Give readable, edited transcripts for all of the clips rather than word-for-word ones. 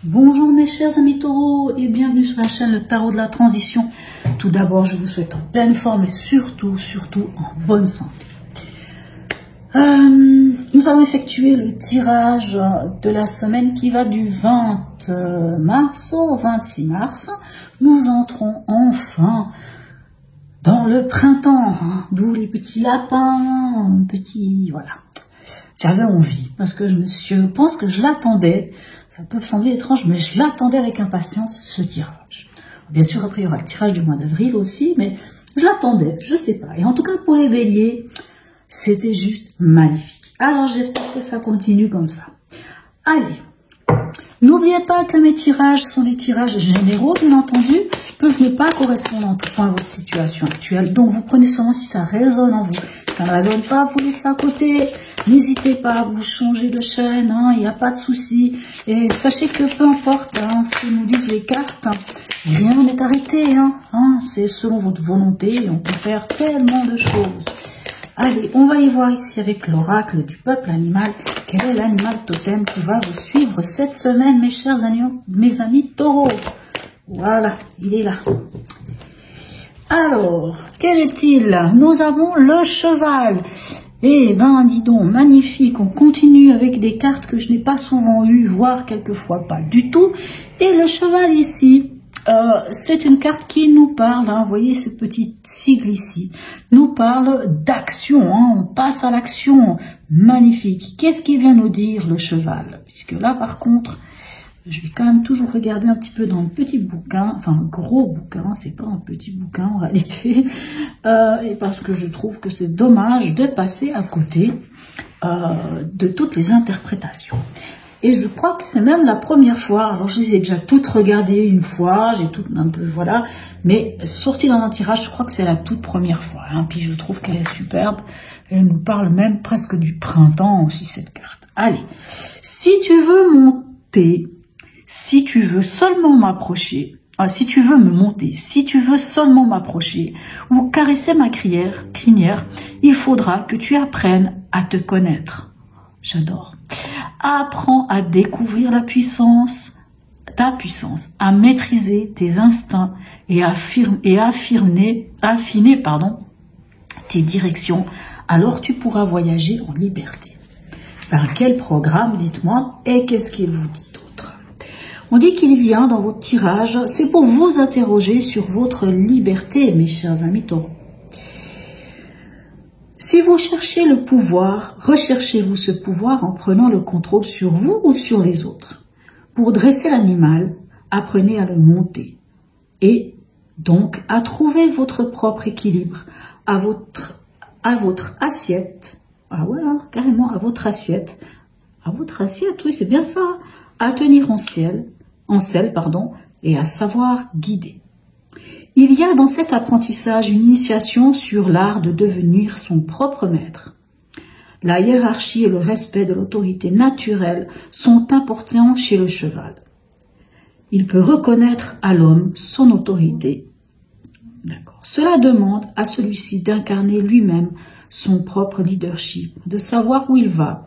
Bonjour mes chers amis taureaux et bienvenue sur la chaîne Le Tarot de la Transition. Tout d'abord, je vous souhaite en pleine forme et surtout en bonne santé. Nous allons effectuer le tirage de la semaine qui va du 20 mars au 26 mars. Nous entrons enfin dans le printemps, d'où les petits lapins, voilà. J'avais envie parce que je pense que je l'attendais. Ça peut sembler étrange, mais je l'attendais avec impatience, ce tirage. Bien sûr, après, il y aura le tirage du mois d'avril aussi, mais je l'attendais, je sais pas. Et en tout cas, pour les béliers, c'était juste magnifique. Alors, j'espère que ça continue comme ça. Allez, n'oubliez pas que mes tirages sont des tirages généraux, bien entendu, peuvent ne pas correspondre en tout point à votre situation actuelle. Donc, vous prenez seulement si ça résonne en vous. Si ça ne résonne pas, vous laissez à côté. N'hésitez pas à vous changer de chaîne, il n'y a pas de souci. Et sachez que peu importe ce que nous disent les cartes, rien n'est arrêté. C'est selon votre volonté et on peut faire tellement de choses. Allez, on va y voir ici avec l'oracle du peuple animal. Quel est l'animal totem qui va vous suivre cette semaine, mes chers amis, mes amis taureaux? Voilà, il est là. Alors, quel est-il? Nous avons le cheval. Eh ben, dis donc, magnifique. On continue avec des cartes que je n'ai pas souvent eues, voire quelquefois pas du tout. Et le cheval ici, c'est une carte qui nous parle, vous voyez ce petit sigle ici, nous parle d'action, on passe à l'action. Magnifique. Qu'est-ce qu'il vient nous dire, le cheval? Puisque là, par contre, je vais quand même toujours regarder un petit peu dans le petit bouquin, enfin un gros bouquin, c'est pas un petit bouquin en réalité, et parce que je trouve que c'est dommage de passer à côté de toutes les interprétations. Et je crois que c'est même la première fois, alors je les ai déjà toutes regardées une fois, j'ai toutes un peu, voilà, mais sortie dans un tirage, je crois que c'est la toute première fois, puis je trouve qu'elle est superbe, elle nous parle même presque du printemps aussi cette carte. Allez, si tu veux monter, si tu veux seulement m'approcher, si tu veux me monter, si tu veux seulement m'approcher ou caresser ma crinière, il faudra que tu apprennes à te connaître. J'adore. Apprends à découvrir ta puissance, à maîtriser tes instincts et affiner tes directions. Alors tu pourras voyager en liberté. Par quel programme, dites-moi, et qu'est-ce qu'il vous dit d'autre? On dit qu'il vient dans votre tirage, c'est pour vous interroger sur votre liberté, mes chers amis taureaux. Si vous cherchez le pouvoir, recherchez-vous ce pouvoir en prenant le contrôle sur vous ou sur les autres. Pour dresser l'animal, apprenez à le monter et donc à trouver votre propre équilibre, à votre assiette. Ah ouais, carrément à votre assiette. À votre assiette, oui, c'est bien ça. À tenir en selle, et à savoir guider. Il y a dans cet apprentissage une initiation sur l'art de devenir son propre maître. La hiérarchie et le respect de l'autorité naturelle sont importants chez le cheval. Il peut reconnaître à l'homme son autorité. D'accord. Cela demande à celui-ci d'incarner lui-même son propre leadership, de savoir où il va,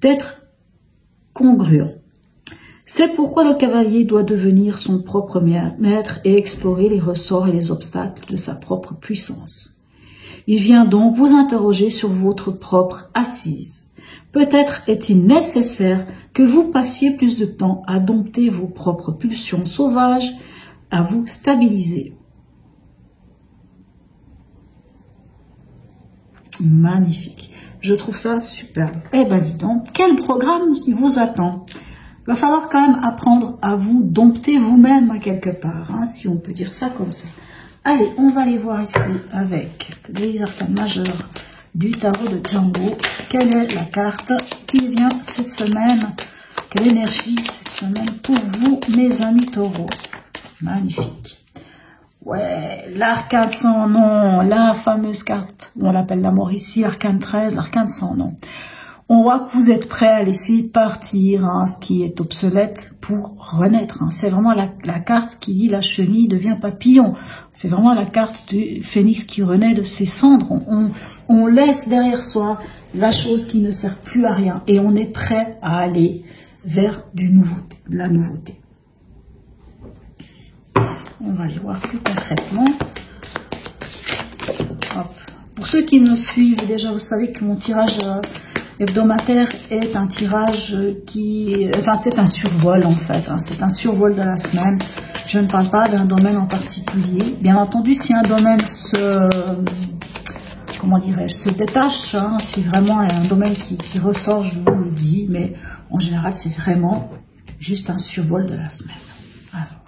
d'être congruent. C'est pourquoi le cavalier doit devenir son propre maître et explorer les ressorts et les obstacles de sa propre puissance. Il vient donc vous interroger sur votre propre assise. Peut-être est-il nécessaire que vous passiez plus de temps à dompter vos propres pulsions sauvages, à vous stabiliser. Magnifique. Je trouve ça superbe. Eh ben dis donc, quel programme vous attend? Il va falloir quand même apprendre à vous dompter vous-même quelque part, si on peut dire ça comme ça. Allez, on va aller voir ici avec les arcanes majeures du tarot de Django. Quelle est la carte qui vient cette semaine? Quelle énergie cette semaine pour vous, mes amis taureaux? Magnifique. Ouais, l'arcane sans nom, la fameuse carte, on l'appelle la mort ici, arcane 13, l'arcane sans nom. On voit que vous êtes prêt à laisser partir ce qui est obsolète pour renaître. C'est vraiment la carte qui dit la chenille devient papillon. C'est vraiment la carte du phénix qui renaît de ses cendres. On laisse derrière soi la chose qui ne sert plus à rien et on est prêt à aller vers de la nouveauté. On va aller voir plus concrètement. Hop. Pour ceux qui me suivent déjà, vous savez que mon tirage hebdomadaire est un tirage enfin c'est un survol en fait, hein, c'est un survol de la semaine. Je ne parle pas d'un domaine en particulier. Bien entendu, si un domaine se détache, hein, si vraiment il y a un domaine qui ressort, je vous le dis, mais en général, c'est vraiment juste un survol de la semaine. Alors,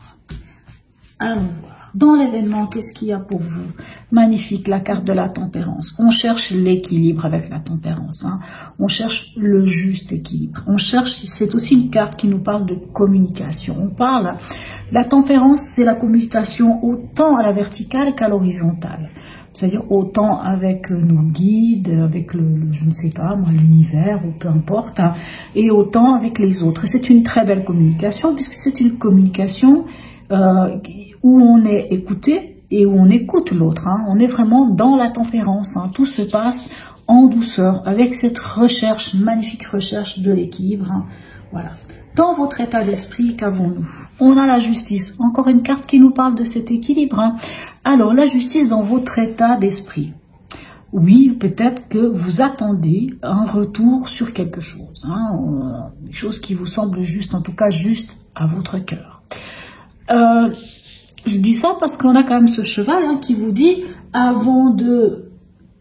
allons voir. Dans l'événement, qu'est-ce qu'il y a pour vous? Magnifique, la carte de la tempérance. On cherche l'équilibre avec la tempérance. Hein. On cherche le juste équilibre. On cherche, c'est aussi une carte qui nous parle de communication. On parle, la tempérance, c'est la communication autant à la verticale qu'à l'horizontale. C'est-à-dire autant avec nos guides, avec je ne sais pas, moi, l'univers, ou peu importe, hein, et autant avec les autres. Et c'est une très belle communication, puisque c'est une communication où on est écouté et où on écoute l'autre. Hein. On est vraiment dans la tempérance. Hein. Tout se passe en douceur, avec cette recherche, magnifique recherche de l'équilibre. Hein. Voilà. Dans votre état d'esprit, qu'avons-nous? On a la justice. Encore une carte qui nous parle de cet équilibre. Hein. Alors, la justice dans votre état d'esprit. Oui, peut-être que vous attendez un retour sur quelque chose. Hein, quelque chose qui vous semble juste, en tout cas juste à votre cœur. Je dis ça parce qu'on a quand même ce cheval hein, qui vous dit, avant de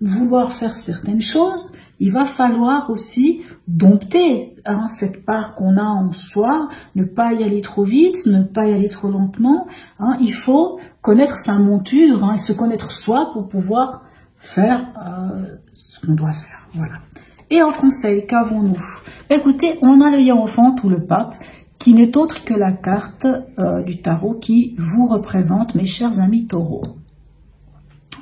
vouloir faire certaines choses, il va falloir aussi dompter hein, cette part qu'on a en soi, ne pas y aller trop vite, ne pas y aller trop lentement. Hein, il faut connaître sa monture hein, et se connaître soi pour pouvoir faire ce qu'on doit faire. Voilà. Et en conseil, qu'avons-nous? Écoutez, on a le Hiérophante ou le Pape, qui n'est autre que la carte du tarot qui vous représente, mes chers amis taureaux.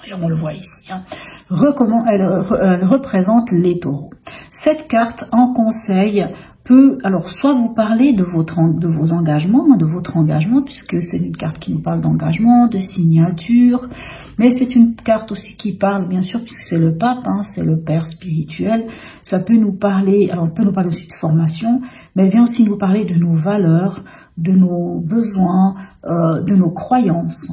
Et on le voit ici. Hein. Elle représente les taureaux. Cette carte en conseil peut, alors, soit vous parler de vos engagements, de votre engagement, puisque c'est une carte qui nous parle d'engagement, de signature, mais c'est une carte aussi qui parle, bien sûr, puisque c'est le pape, hein, c'est le père spirituel, ça peut nous parler, alors, elle peut nous parler aussi de formation, mais elle vient aussi nous parler de nos valeurs, de nos besoins, de nos croyances.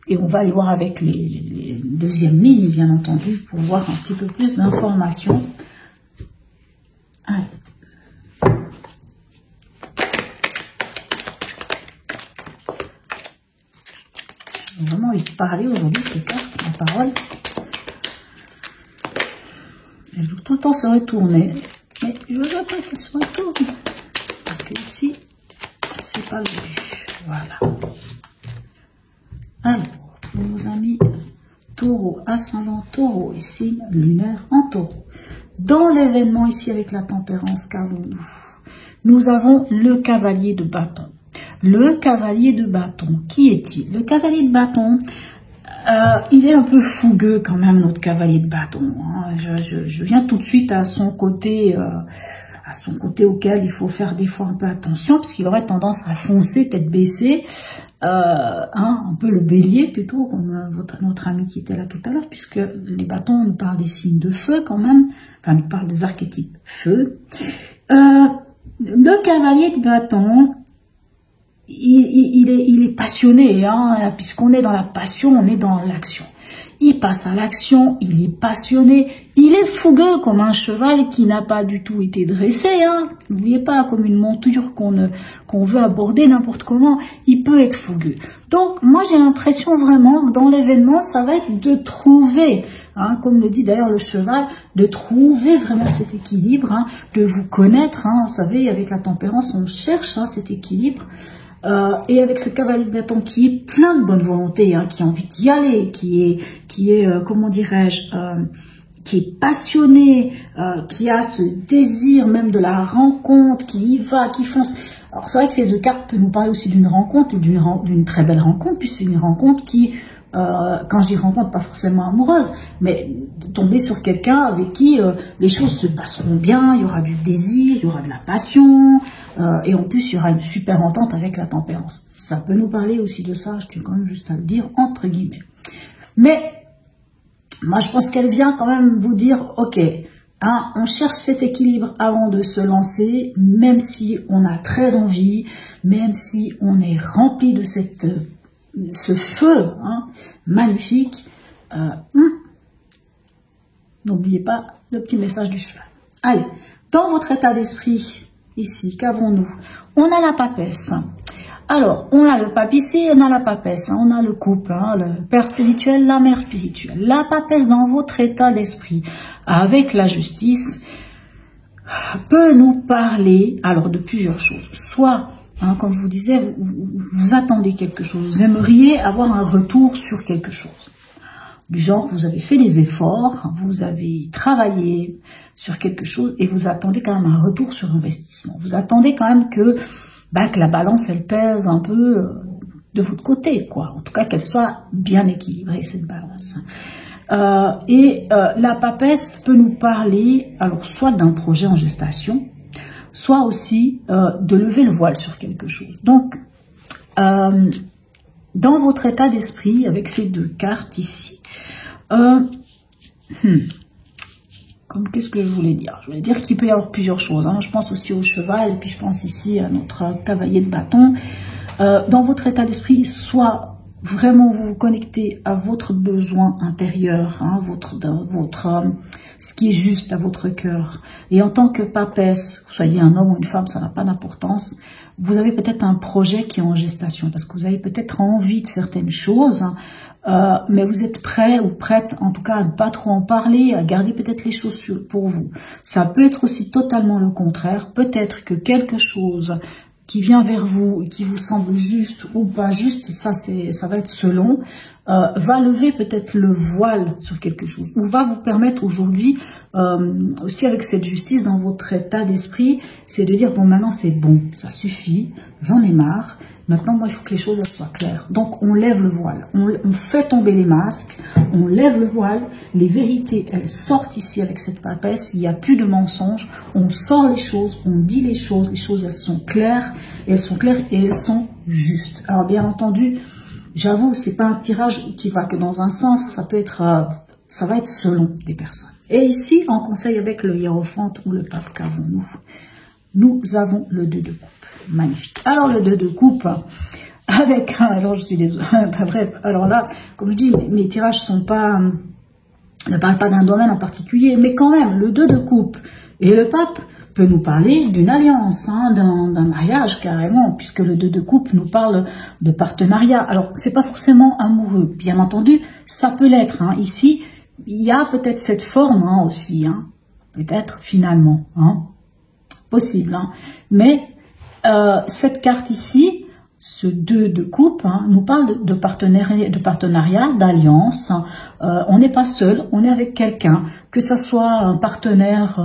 Et on va aller voir avec les deuxièmes lignes, bien entendu, pour voir un petit peu plus d'informations. Allez. J'ai vraiment envie de parler aujourd'hui, ces cartes, la parole. Elles vont tout le temps se retourner. Mais je ne veux pas qu'elles se retournent. Parce que ici, c'est pas le but. Voilà. Alors, pour nos amis taureau, ascendant taureau, et signe lunaire en taureau. Dans l'événement ici avec la tempérance, qu'avons-nous? Nous avons le cavalier de bâton. Le cavalier de bâton, qui est-il? Le cavalier de bâton, il est un peu fougueux quand même, notre cavalier de bâton. Hein. Je viens tout de suite à son côté auquel il faut faire des fois un peu attention, parce qu'il aurait tendance à foncer, tête baissée, un peu le bélier plutôt, comme notre ami qui était là tout à l'heure, puisque les bâtons nous parlent des signes de feu quand même, enfin nous parlent des archétypes feu. Le cavalier de bâton, il est passionné, hein, puisqu'on est dans la passion, on est dans l'action. Il passe à l'action, il est passionné, il est fougueux comme un cheval qui n'a pas du tout été dressé. Hein. N'oubliez pas, comme une monture qu'on veut aborder n'importe comment, il peut être fougueux. Donc, moi j'ai l'impression vraiment que dans l'événement, ça va être de trouver, hein, comme le dit d'ailleurs le cheval, de trouver vraiment cet équilibre, hein, de vous connaître. Hein. Vous savez, avec la tempérance, on cherche hein, cet équilibre. Et avec ce cavalier de bâton qui est plein de bonne volonté, hein, qui a envie d'y aller, qui est comment dirais-je, qui est passionné, qui a ce désir même de la rencontre, qui y va, qui fonce. Alors c'est vrai que ces deux cartes peuvent nous parler aussi d'une rencontre et d'une très belle rencontre, puisque c'est une rencontre qui, quand je dis rencontre, pas forcément amoureuse, mais de tomber sur quelqu'un avec qui les choses se passeront bien, il y aura du désir, il y aura de la passion, et en plus il y aura une super entente avec la tempérance. Ça peut nous parler aussi de ça, je tiens quand même juste à le dire, entre guillemets. Mais moi je pense qu'elle vient quand même vous dire, ok, Hein, on cherche cet équilibre avant de se lancer, même si on a très envie, même si on est rempli de ce feu hein, magnifique. N'oubliez pas le petit message du cheval. Allez, dans votre état d'esprit, ici, qu'avons-nous? On a la papesse. Alors, on a le pape ici, on a la papesse, hein, on a le couple, hein, le père spirituel, la mère spirituelle. La papesse dans votre état d'esprit, avec la justice, peut nous parler alors de plusieurs choses. Soit, hein, comme je vous disais, vous attendez quelque chose, vous aimeriez avoir un retour sur quelque chose. Du genre, vous avez fait des efforts, vous avez travaillé sur quelque chose et vous attendez quand même un retour sur investissement. Vous attendez quand même que la balance, elle pèse un peu de votre côté, quoi. En tout cas, qu'elle soit bien équilibrée, cette balance. La papesse peut nous parler, alors, soit d'un projet en gestation, soit aussi de lever le voile sur quelque chose. Donc, dans votre état d'esprit, avec ces deux cartes ici, qu'est-ce que je voulais dire? Je voulais dire qu'il peut y avoir plusieurs choses. Hein. Je pense aussi au cheval, et puis je pense ici à notre cavalier de bâton. Dans votre état d'esprit, soit vraiment vous vous connectez à votre besoin intérieur, hein, ce qui est juste à votre cœur. Et en tant que papesse, vous soyez un homme ou une femme, ça n'a pas d'importance. Vous avez peut-être un projet qui est en gestation, parce que vous avez peut-être envie de certaines choses, mais vous êtes prêt ou prête, en tout cas, à ne pas trop en parler, à garder peut-être les choses pour vous. Ça peut être aussi totalement le contraire. Peut-être que quelque chose qui vient vers vous et qui vous semble juste ou pas juste, ça va être selon, va lever peut-être le voile sur quelque chose, ou va vous permettre aujourd'hui, aussi avec cette justice dans votre état d'esprit, c'est de dire, bon, maintenant c'est bon, ça suffit, j'en ai marre, maintenant moi il faut que les choses elles soient claires. Donc on lève le voile, on fait tomber les masques, on lève le voile, les vérités elles sortent ici avec cette papesse, il n'y a plus de mensonges, on sort les choses, on dit les choses elles sont claires, et elles sont justes. Alors bien entendu, j'avoue, c'est pas un tirage qui va que dans un sens, ça va être selon des personnes. Et ici, en conseil avec le hiérophante ou le pape, qu'avons-nous? Nous avons le 2 de coupe. Magnifique. Alors le 2 de coupe, avec, alors je suis désolée, bref, alors là, comme je dis, mes tirages ne parlent pas d'un domaine en particulier, mais quand même, le 2 de coupe et le pape peut nous parler d'une alliance, hein, d'un mariage carrément, puisque le 2 de coupe nous parle de partenariat. Alors, c'est pas forcément amoureux, bien entendu, ça peut l'être. Hein. Ici, il y a peut-être cette forme hein, aussi, hein, peut-être finalement, hein, possible. Hein. Mais cette carte ici, ce 2 de coupe, hein, nous parle de partenariat, d'alliance. On n'est pas seul, on est avec quelqu'un, que ça soit un partenaire,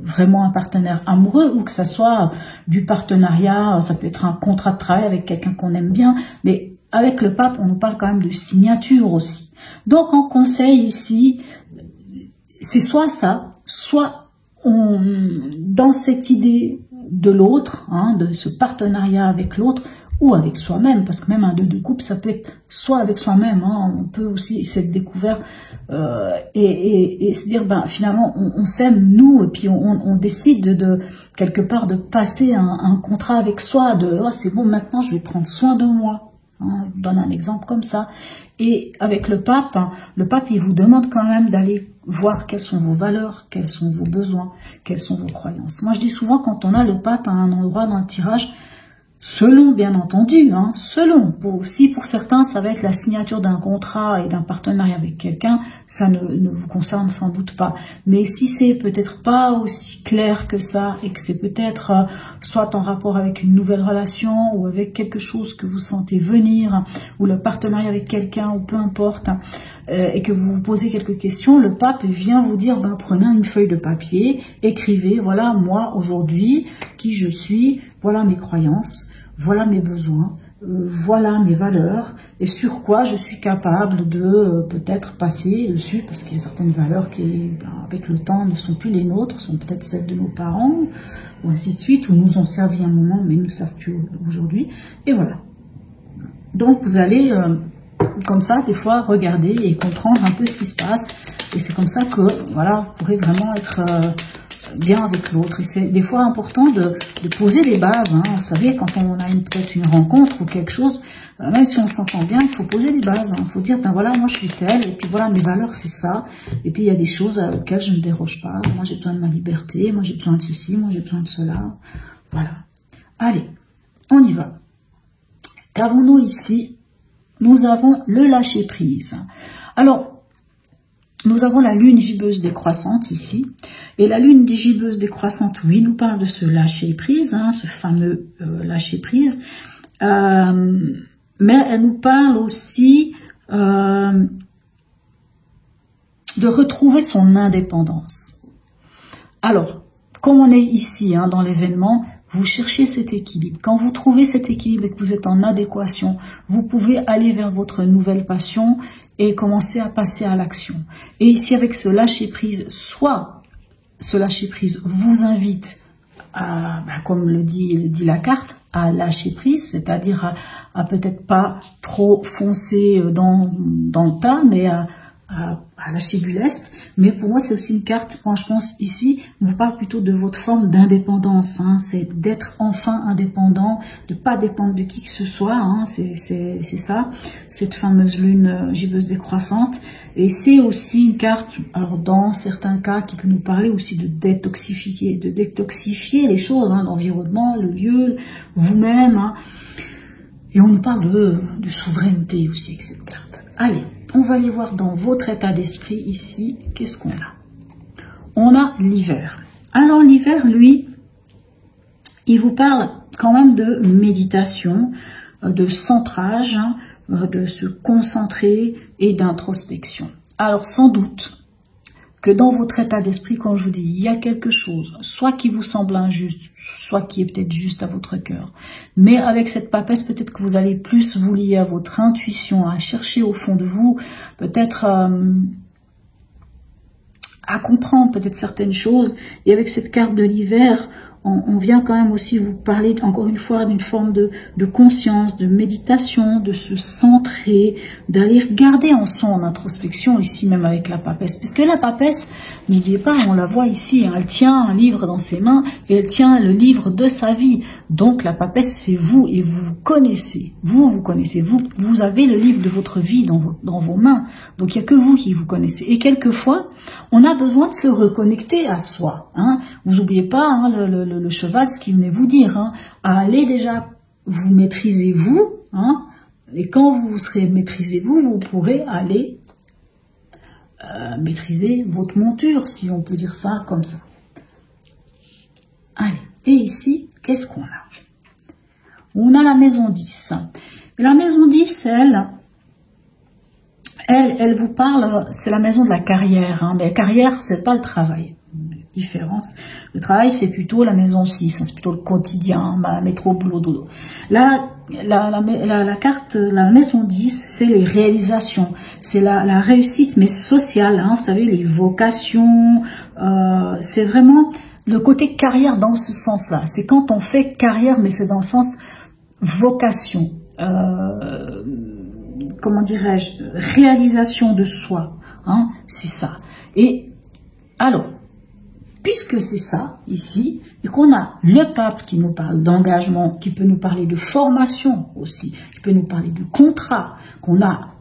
vraiment un partenaire amoureux, ou que ça soit du partenariat, ça peut être un contrat de travail avec quelqu'un qu'on aime bien, mais avec le pape, on nous parle quand même de signature aussi. Donc en conseil ici, c'est soit ça, soit dans cette idée de l'autre, hein, de ce partenariat avec l'autre, ou avec soi-même, parce que même un 2 de coupe, ça peut être soit avec soi-même, hein, on peut aussi s'être découvert et se dire, ben, finalement, on s'aime, nous, et puis on décide de quelque part de passer un contrat avec soi, de oh, c'est bon, maintenant je vais prendre soin de moi. Hein, je donne un exemple comme ça. Et avec le pape, il vous demande quand même d'aller voir quelles sont vos valeurs, quels sont vos besoins, quelles sont vos croyances. Moi, je dis souvent, quand on a le pape à un endroit dans le tirage, selon, bien entendu, hein, selon. Si pour certains, ça va être la signature d'un contrat et d'un partenariat avec quelqu'un, ça ne vous concerne sans doute pas. Mais si c'est peut-être pas aussi clair que ça, et que c'est peut-être soit en rapport avec une nouvelle relation, ou avec quelque chose que vous sentez venir, ou le partenariat avec quelqu'un, ou peu importe, et que vous vous posez quelques questions, le pape vient vous dire, ben, prenez une feuille de papier, écrivez, voilà, moi, aujourd'hui, qui je suis, voilà mes croyances, voilà mes besoins, voilà mes valeurs, et sur quoi je suis capable de peut-être passer dessus, parce qu'il y a certaines valeurs qui, ben, avec le temps, ne sont plus les nôtres, sont peut-être celles de nos parents, ou ainsi de suite, ou nous ont servi un moment, mais ne nous servent plus aujourd'hui, et voilà. Donc vous allez... comme ça, des fois, regarder et comprendre un peu ce qui se passe Et c'est comme ça que, voilà, vous pourrez vraiment être bien avec l'autre. Et c'est des fois important de poser les bases. Hein. Vous savez, quand on a peut-être une rencontre ou quelque chose, même si on s'entend bien, il faut poser les bases. Hein. Il faut dire, ben voilà, moi je suis telle, et puis voilà, mes valeurs c'est ça. Et puis il y a des choses auxquelles je ne déroge pas. Moi j'ai besoin de ma liberté, moi j'ai besoin de ceci, moi j'ai besoin de cela. Voilà. Allez, on y va. Qu'avons-nous ici? Nous avons le lâcher-prise. Alors, nous avons la lune gibbeuse décroissante ici. Et la lune gibbeuse décroissante, oui, nous parle de ce lâcher-prise, hein, ce fameux lâcher-prise. Mais elle nous parle aussi de retrouver son indépendance. Alors, comme on est ici hein, dans l'événement, vous cherchez cet équilibre. Quand vous trouvez cet équilibre et que vous êtes en adéquation, vous pouvez aller vers votre nouvelle passion et commencer à passer à l'action. Et ici, avec ce lâcher-prise, soit ce lâcher-prise vous invite à, comme le dit la carte, à lâcher prise, c'est-à-dire à peut-être pas trop foncer dans le tas, mais à lâcher du lest. Mais pour moi, c'est aussi une carte, quand je pense ici, on vous parle plutôt de votre forme d'indépendance. Hein, c'est d'être enfin indépendant, de ne pas dépendre de qui que ce soit. Hein, c'est ça, cette fameuse lune gibbeuse décroissante. Et c'est aussi une carte, alors dans certains cas, qui peut nous parler aussi de détoxifier les choses, hein, l'environnement, le lieu, vous-même. Hein. Et on nous parle de souveraineté aussi avec cette carte. Allez, on va aller voir dans votre état d'esprit ici, qu'est-ce qu'on a? On a l'hiver. Alors l'hiver, lui, il vous parle quand même de méditation, de centrage, hein, de se concentrer et d'introspection. Alors sans doute que dans votre état d'esprit, comme je vous dis, il y a quelque chose, soit qui vous semble injuste, soit qui est peut-être juste à votre cœur. Mais avec cette papesse, peut-être que vous allez plus vous lier à votre intuition, à chercher au fond de vous, peut-être à comprendre peut-être certaines choses. Et avec cette carte de l'hiver, on vient quand même aussi vous parler, encore une fois, d'une forme de conscience, de méditation, de se centrer, d'aller regarder en soi en introspection, ici même avec la papesse. Puisque la papesse, n'oubliez pas, on la voit ici, hein, elle tient un livre dans ses mains et elle tient le livre de sa vie. Donc la papesse, c'est vous et vous vous connaissez. Vous connaissez, vous avez le livre de votre vie dans vos mains. Donc il n'y a que vous qui vous connaissez. Et quelquefois, on a besoin de se reconnecter à soi. Hein. Vous n'oubliez pas hein, le cheval, ce qu'il venait vous dire. Hein. Allez déjà vous maîtriser vous. Hein. Et quand vous serez maîtrisé vous pourrez aller maîtriser votre monture, si on peut dire ça comme ça. Allez, et ici, qu'est-ce qu'on a? On a la maison 10. Et la maison 10, elle vous parle, c'est la maison de la carrière. Hein, mais la carrière, c'est pas le travail. Différence. Le travail, c'est plutôt la maison 6, hein, c'est plutôt le quotidien, métro, boulot, dodo. Là, la carte, la maison 10, c'est les réalisations, c'est la réussite, mais sociale, hein, vous savez, les vocations, c'est vraiment le côté carrière dans ce sens-là. C'est quand on fait carrière, mais c'est dans le sens vocation, comment dirais-je, réalisation de soi, hein, c'est ça. Et alors, puisque c'est ça, ici, et qu'on a le pape qui nous parle d'engagement, qui peut nous parler de formation aussi, qui peut nous parler de contrat, qu'on a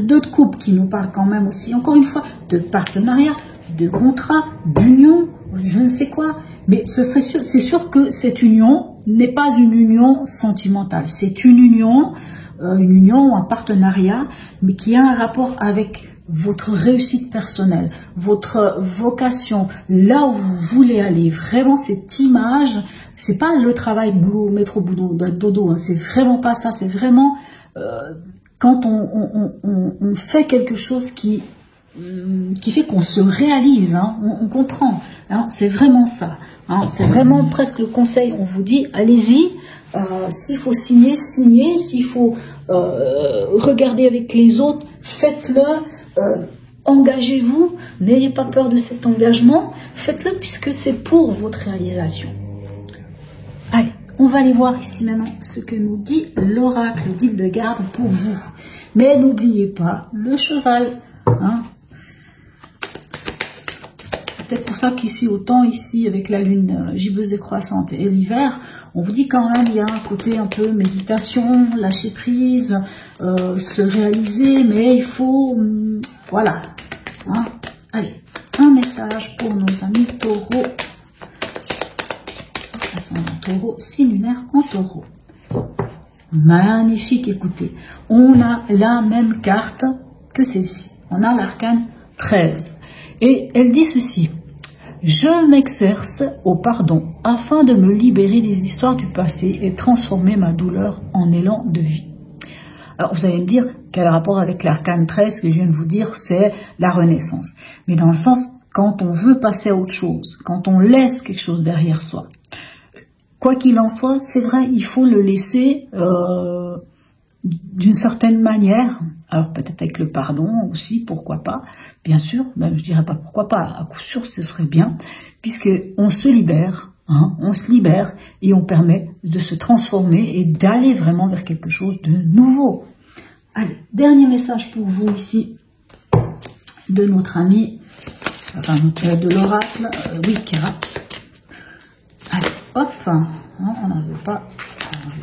d'autres couples qui nous parlent quand même aussi, encore une fois, de partenariat, de contrat, d'union, je ne sais quoi. Mais c'est sûr que cette union n'est pas une union sentimentale. C'est une union, un partenariat, mais qui a un rapport avec votre réussite personnelle, votre vocation, là où vous voulez aller. Vraiment, cette image, c'est pas le travail boulot, métro, boulot, dodo, hein, c'est vraiment pas ça. C'est vraiment quand on fait quelque chose qui fait qu'on se réalise, hein, on comprend. Hein, c'est vraiment ça. Hein, c'est vraiment presque le conseil. On vous dit, allez-y. S'il faut signer, signez. S'il faut regarder avec les autres, faites-le. Engagez-vous, n'ayez pas peur de cet engagement, faites-le puisque c'est pour votre réalisation. Allez, on va aller voir ici maintenant ce que nous dit l'oracle, le guide de garde pour vous. Mais n'oubliez pas le cheval. Hein. peut-être pour ça qu'ici, autant ici, avec la lune gibbeuse décroissante et l'hiver, on vous dit quand même, il y a un côté un peu méditation, lâcher prise, se réaliser, mais il faut, voilà. Hein. Allez, un message pour nos amis taureaux. Ascendant taureau, signe lunaire en taureau. Magnifique, écoutez. On a la même carte que celle-ci. On a l'arcane 13. Et elle dit ceci. Je m'exerce au pardon afin de me libérer des histoires du passé et transformer ma douleur en élan de vie. Alors vous allez me dire, quel rapport avec l'arcane 13, ce que je viens de vous dire, c'est la renaissance. Mais dans le sens, quand on veut passer à autre chose, quand on laisse quelque chose derrière soi, quoi qu'il en soit, c'est vrai, il faut le laisser d'une certaine manière. Alors peut-être avec le pardon aussi, pourquoi pas, bien sûr, même je dirais pas pourquoi pas, à coup sûr ce serait bien, puisque on se libère, hein, on se libère et on permet de se transformer et d'aller vraiment vers quelque chose de nouveau. Allez, dernier message pour vous ici, de notre ami, enfin de l'oracle, oui, Kira. Allez, hop, hein, on n'en veut pas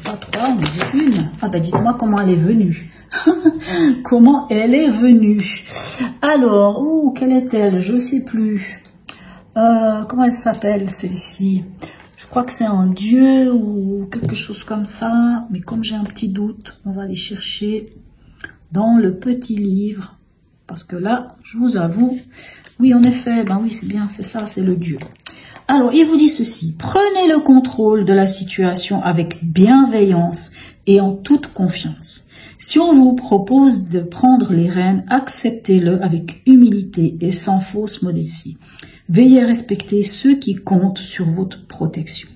3, on en veut une. Ah ben dites-moi comment elle est venue. Comment elle est venue. Alors, quelle est-elle? Je ne sais plus. Comment elle s'appelle celle-ci? Je crois que c'est un dieu ou quelque chose comme ça. Mais comme j'ai un petit doute, on va aller chercher dans le petit livre. Parce que là, je vous avoue, oui en effet, ben oui c'est bien, c'est ça, c'est le dieu. Alors, il vous dit ceci, prenez le contrôle de la situation avec bienveillance et en toute confiance. Si on vous propose de prendre les rênes, acceptez-le avec humilité et sans fausse modestie. Veillez à respecter ceux qui comptent sur votre protection.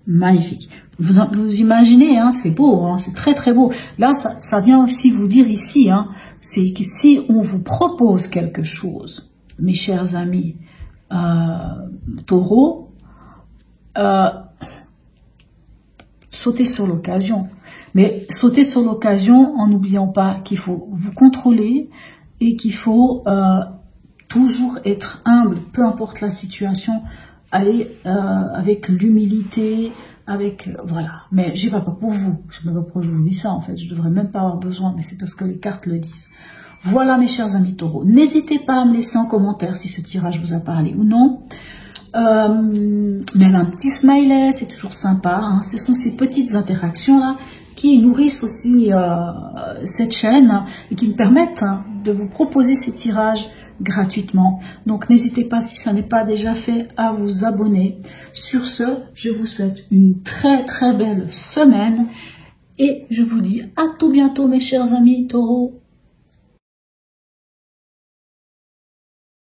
Magnifique. Vous imaginez, hein, c'est beau, hein, c'est très très beau. Là, ça vient aussi vous dire ici, hein, c'est que si on vous propose quelque chose, mes chers amis, taureau, sautez sur l'occasion. Mais sautez sur l'occasion en n'oubliant pas qu'il faut vous contrôler et qu'il faut toujours être humble, peu importe la situation, aller avec l'humilité, avec voilà. Mais j'ai pas peur pour vous. Je sais pas pourquoi je vous dis ça en fait. Je devrais même pas avoir besoin, mais c'est parce que les cartes le disent. Voilà mes chers amis taureaux. N'hésitez pas à me laisser en commentaire si ce tirage vous a parlé ou non. Même un petit smiley, c'est toujours sympa. Hein. Ce sont ces petites interactions-là qui nourrissent aussi cette chaîne et qui me permettent de vous proposer ces tirages gratuitement. Donc n'hésitez pas, si ça n'est pas déjà fait, à vous abonner. Sur ce, je vous souhaite une très très belle semaine et je vous dis à tout bientôt mes chers amis taureaux.